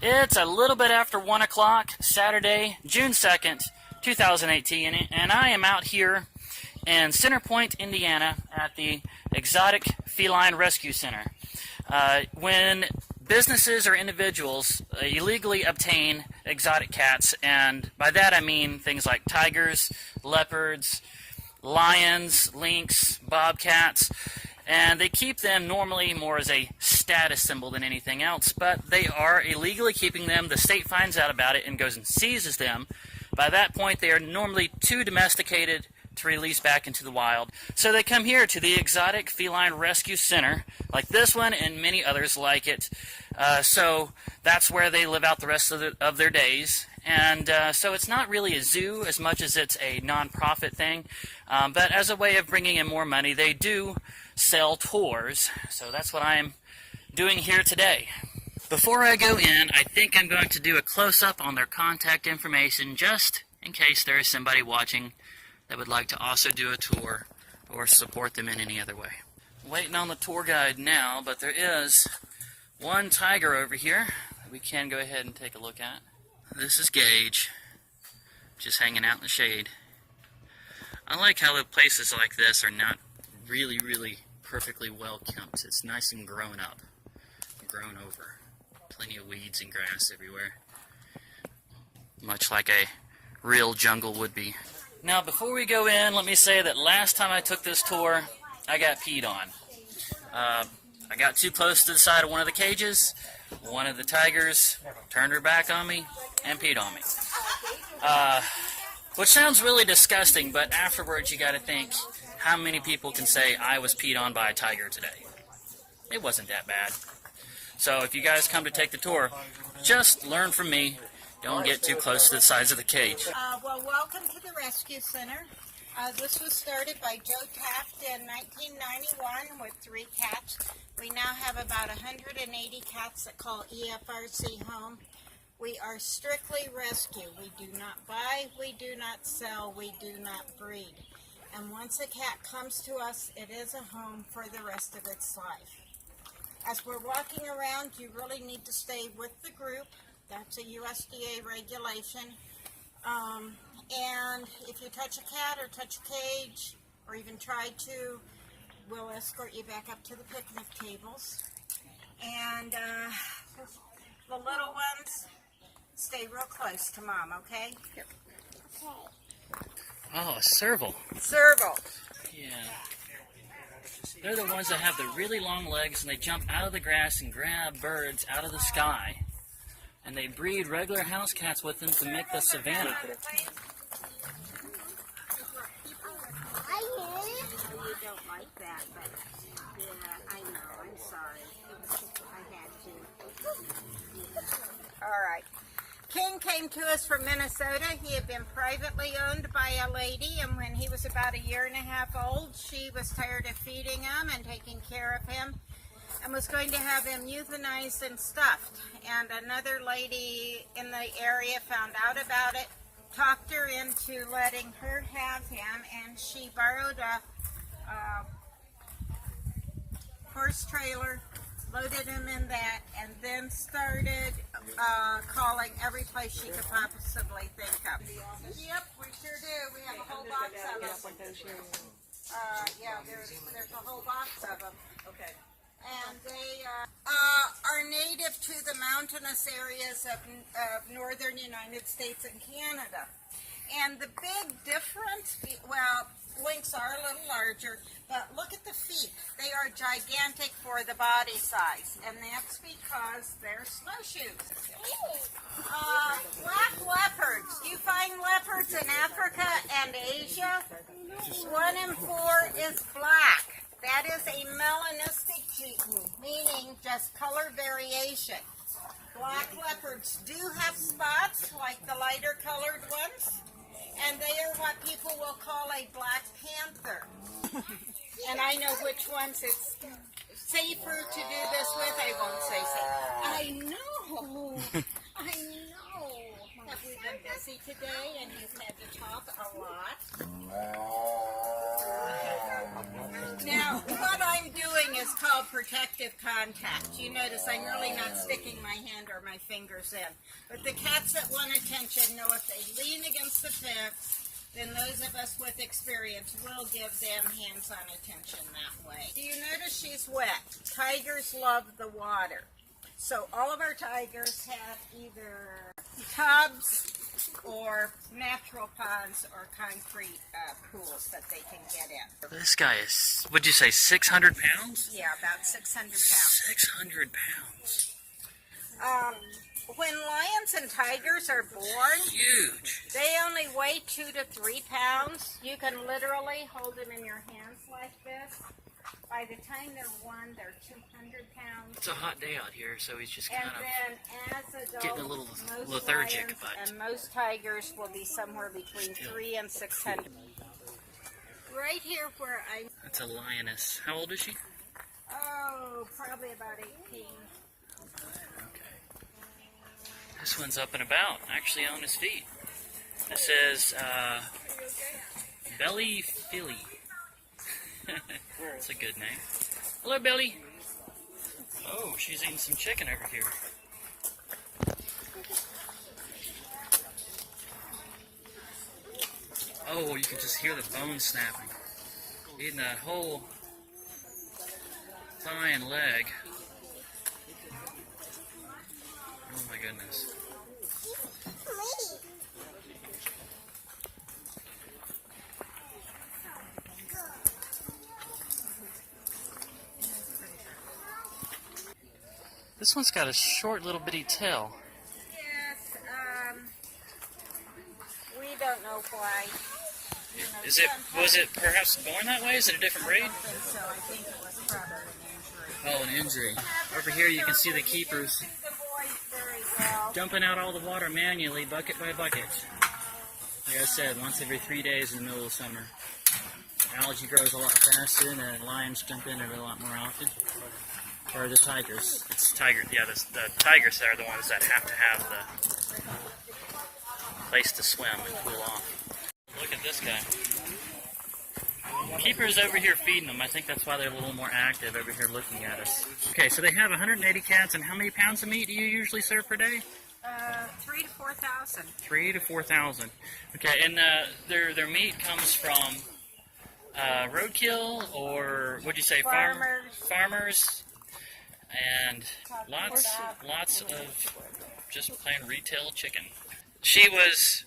It's a little bit after 1 o'clock, Saturday, June 2nd, 2018, and I am out here in Center Point, Indiana at the Exotic Feline Rescue Center. When businesses or individuals illegally obtain exotic cats, and by that I mean things like tigers, leopards, lions, lynx, bobcats, and they keep them normally more as a status symbol than anything else, but they are illegally keeping them. The state finds out about it and goes and seizes them. By that point, they are normally too domesticated to release back into the wild. So they come here to the Exotic Feline Rescue Center, like this one and many others like it. So that's where they live out the rest of their days. And so it's not really a zoo as much as it's a non-profit thing. But as a way of bringing in more money, they do sell tours. So that's what I'm doing here today. Before I go in, I think I'm going to do a close-up on their contact information just in case there is somebody watching that would like to also do a tour or support them in any other way. Waiting on the tour guide now, but there is one tiger over here that we can go ahead and take a look at. This is Gage, just hanging out in the shade. I like how the places like this are not really perfectly well kept. It's nice and grown up, grown over. Plenty of weeds and grass everywhere, much like a real jungle would be. Now, before we go in, let me say that last time I took this tour, I got peed on. I got too close to the side of one of the cages. One of the tigers turned her back on me and peed on me. Which sounds really disgusting, but afterwards you got to think, how many people can say I was peed on by a tiger today? It wasn't that bad. So if you guys come to take the tour, just learn from me. Don't get too close to the sides of the cage. Well, welcome to the Rescue Center. This was started by Joe Taft in 1991 with 3 cats. We now have about 180 cats that call EFRC home. We are strictly rescue. We do not buy, we do not sell, we do not breed. And once a cat comes to us, it is a home for the rest of its life. As we're walking around, you really need to stay with the group. That's a USDA regulation. And if you touch a cat or touch a cage, or even try to, we'll escort you back up to the picnic tables. And the little ones, stay real close to Mom, okay? Yep. Okay. Oh, a serval. Serval. Yeah. They're the ones that have the really long legs, and they jump out of the grass and grab birds out of the sky. And they breed regular house cats with them to make the savanna. You don't like that, but yeah, I know. I'm sorry. I had to. All right. King came to us from Minnesota. He had been privately owned by a lady, and when he was about 1.5 years old, she was tired of feeding him and taking care of him and was going to have him euthanized and stuffed. And another lady in the area found out about it, talked her into letting her have him, and she borrowed a horse trailer, loaded him in that, and then started calling every place she could possibly think of. Yep, we sure do. We have a whole box of them. Yeah, there's a whole box of them. Okay. And they are native to the mountainous areas of northern United States and Canada. And the big difference, well, lynx are a little larger, but look at the feet. They are gigantic for the body size, and that's because they're snowshoes. Black leopards. You find leopards in Africa and Asia. 1 in 4 is black. That is a melanistic gene, meaning just color variation. Black leopards do have spots like the lighter colored ones, and they are what people will call a black panther. And I know which ones it's safer to do this with. I won't say safe. I know. Have we been busy today and you've had to talk a lot? Now, what I'm doing is called protective contact. You notice I'm really not sticking my hand or my fingers in. But the cats that want attention know if they lean against the fence, then those of us with experience will give them hands-on attention that way. Do you notice she's wet? Tigers love the water. So all of our tigers have either tubs or natural ponds or concrete pools that they can get in. This guy is, would you say 600 pounds? Yeah, about 600 pounds. 600 pounds. When lions and tigers are born, Huge. they only weigh 2 to 3 pounds. You can literally hold them in your hands like this. By the time they're 1, they're 200 pounds. It's a hot day out here, so he's just And kind of then as adults, getting a little most lethargic, lions but and most tigers will be somewhere between 3 and 600. Right here where I... That's a lioness. How old is she? Oh, probably about 18. This one's up and about, actually on his feet. It says, Belly Philly. That's a good name. Hello, Belly. Oh, she's eating some chicken over here. Oh, you can just hear the bones snapping. Eating that whole thigh and leg. Oh my goodness. This one's got a short little bitty tail. Yes, we don't know why. Was it perhaps born that way? Is it a different breed? I don't think so. I think it was probably an injury. Oh, an injury. Over here you can see the keepers The boys very well. dumping out all the water manually, bucket by bucket. Like I said, once every 3 days in the middle of summer. Algae grows a lot faster, and the lions jump in it a lot more often. Or the tigers. It's tiger. Yeah, the tigers are the ones that have to have the place to swim and cool off. Look at this guy. Keeper's over here feeding them. I think that's why they're a little more active over here looking at us. Okay, so they have 180 cats, and how many pounds of meat do you usually serve per day? 3 to 4,000. 3 to 4,000. Okay, and their meat comes from roadkill, or what'd you say? Farmers. And lots of just plain retail chicken. She was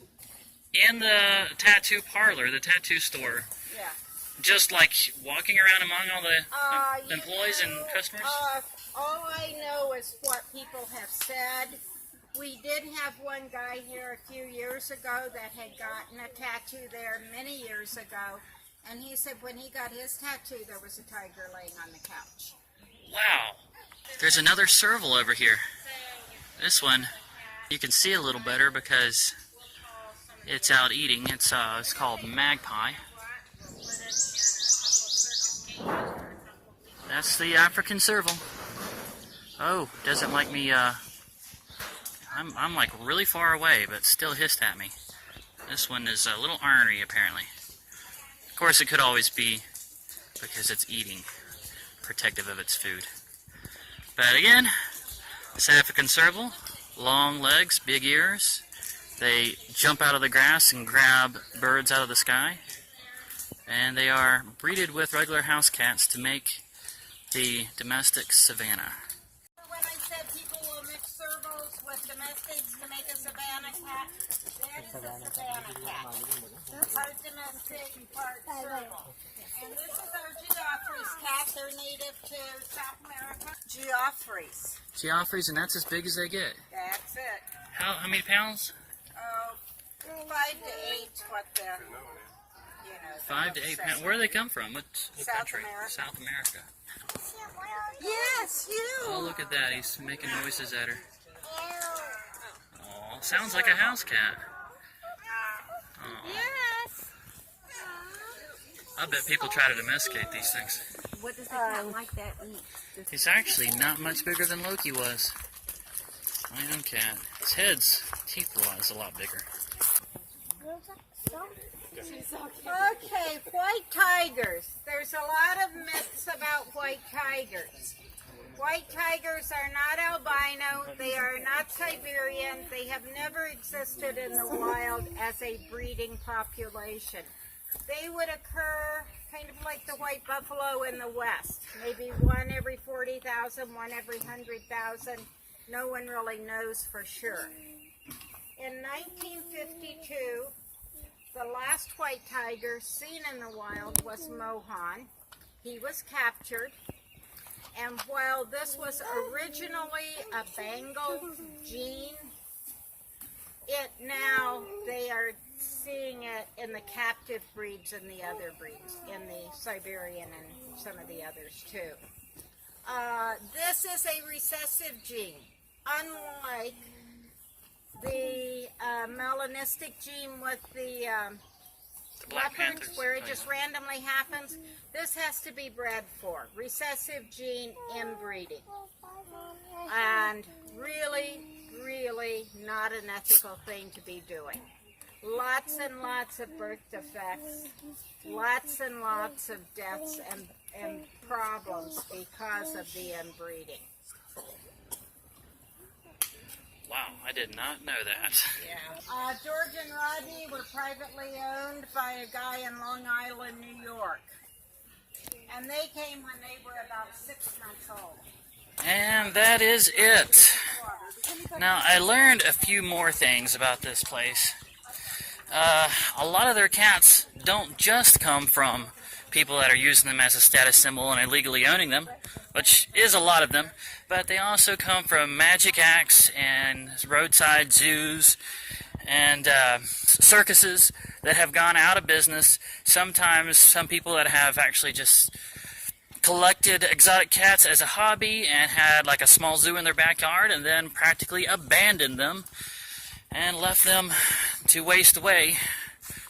in the tattoo parlor, the tattoo store, Yeah. just like walking around among all the employees and customers. All I know is what people have said. We did have one guy here a few years ago that had gotten a tattoo there many years ago, and he said when he got his tattoo there was a tiger laying on the couch. Wow. There's another serval over here. This one you can see a little better because it's out eating. It's called magpie. That's the African serval. Oh, doesn't like me. I'm like really far away, but still hissed at me. This one is a little ornery apparently. Of course, it could always be because it's eating, protective of its food. But again, this African serval, long legs, big ears. They jump out of the grass and grab birds out of the sky. And they are breeded with regular house cats to make the domestic savanna. When I said people will mix servals with domestics to make a savanna cat, that is a savanna cat. Part domestic, part serval. And this is our Geoffrey's cat. They're native to South America. Geoffrey's. Geoffrey's, and that's as big as they get. That's it. How many pounds? 5 to 8 what the, 5 to 8 pounds. Where do they come from? What South country? America. South America. Yes, you. Oh, look at that. He's making noises at her. Oh, sounds like a house cat. Aw. Yes. I bet people try to domesticate these things. What does a cat like that eat? He's actually not much bigger than Loki was. My own cat. His head's teeth-wise a lot bigger. Okay, white tigers. There's a lot of myths about white tigers. White tigers are not albino, they are not Siberian, they have never existed in the wild as a breeding population. They would occur kind of like the white buffalo in the West, maybe one every 40,000, one every 100,000. No one really knows for sure. In 1952, the last white tiger seen in the wild was Mohan. He was captured. And while this was originally a Bengal gene, they are seeing it in the captive breeds and the other breeds, in the Siberian and some of the others too. This is a recessive gene, unlike the melanistic gene with the leopards, where it just randomly happens. This has to be bred for. Recessive gene inbreeding. And really, really not an ethical thing to be doing. Lots and lots of birth defects, lots and lots of deaths and problems because of the inbreeding. Wow, I did not know that. Yeah. George and Rodney were privately owned by a guy in Long Island, New York. And they came when they were about 6 months old. And that is it. Now, I learned a few more things about this place. A lot of their cats don't just come from people that are using them as a status symbol and illegally owning them, which is a lot of them, but they also come from magic acts and roadside zoos and circuses that have gone out of business. Sometimes some people that have actually just collected exotic cats as a hobby and had like a small zoo in their backyard and then practically abandoned them and left them to waste away.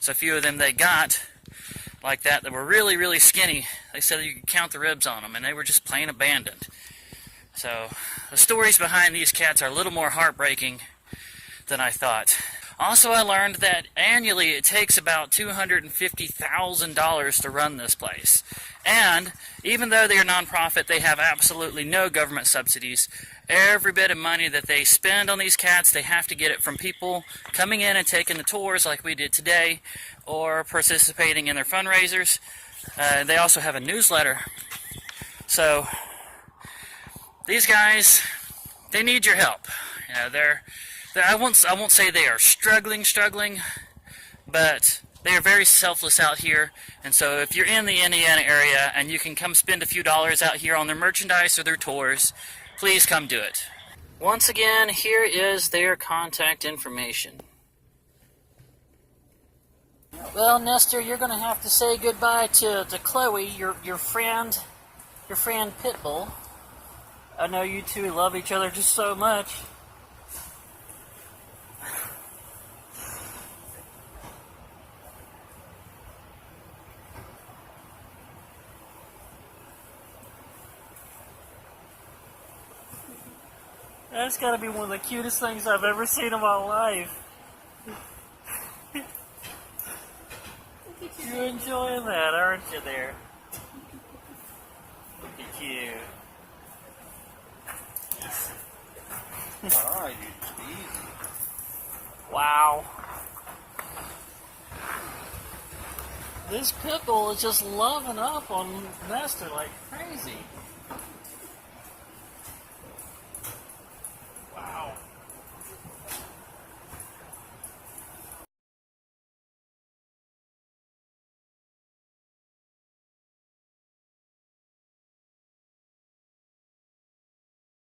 So a few of them they got like that were really, really skinny. They said you could count the ribs on them, and they were just plain abandoned. So the stories behind these cats are a little more heartbreaking than I thought. Also, I learned that annually it takes about $250,000 to run this place. And even though they're a nonprofit, they have absolutely no government subsidies. Every bit of money that they spend on these cats, they have to get it from people coming in and taking the tours like we did today, or participating in their fundraisers. They also have a newsletter. So these guys, they need your help. You know, I won't say they are struggling, but they are very selfless out here. And so if you're in the Indiana area and you can come spend a few dollars out here on their merchandise or their tours, please come do it. Once again, here is their contact information. Well, Nestor, you're going to have to say goodbye to Chloe, your friend Pitbull. I know you two love each other just so much. That's got to be one of the cutest things I've ever seen in my life. You're enjoying that, aren't you there? Look at you. Alright, easy. Wow. This Pitbull is just loving up on Nestor like crazy.